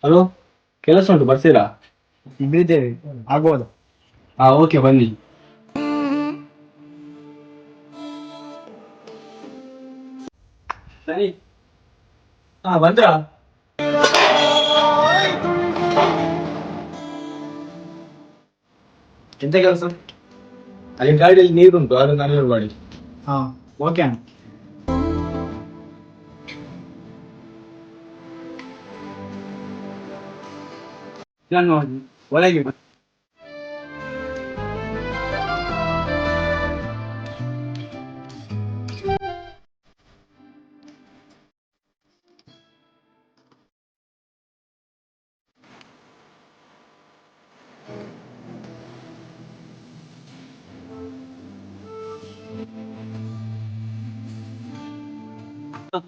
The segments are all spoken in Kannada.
ಹಲೋ, ಕೆಲಸ ಉಂಟು, ಬರ್ತೀರಾ? ಇಲ್ಲಿದ್ದೇವೆ, ಆಗ್ಬೋದು. ಹಾ, ಓಕೆ, ಬನ್ನಿ. ಸರಿ. ಹಾ, ಬಂದ್ರಾ? ಎಂತ ಕೆಲಸ? ಅಲ್ಲಿ ಗಾಡಿಯಲ್ಲಿ ನೀರುಂಟು, ಅದನ್ನು ಅಲ್ಲೇ ಮಾಡಿ. ಹಾ, ಓಕೆ ಅಣ್ಣ. ನಾನು ಒಳಗೆ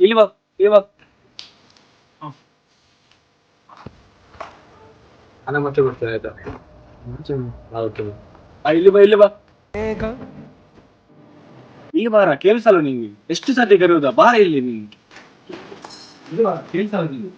ಇಲ್ಲಿ ಬಾ, ಇಲ್ಲಿ ಬಾ. ಹಣ ಮತ್ತೆ ಕೊಡ್ತೇನೆ, ಆಯ್ತಾ? ಓಕೆ. ಇಲ್ಲಿ ಬಾ, ಇಲ್ಲಿ ಬಾ. ಈಗ ಬಾರ, ಕೇಳಿಸಲ್ಲ ನಿಂಗೆ? ಎಷ್ಟು ಸತಿ ಕರೆಯುವುದಾ? ಬಾರ ಇಲ್ಲಿ ನೀನು. ಇಲ್ಲಿ ಬಾ, ಕೇಳಿಸಲ್ಲ ನಿಂಗೆ?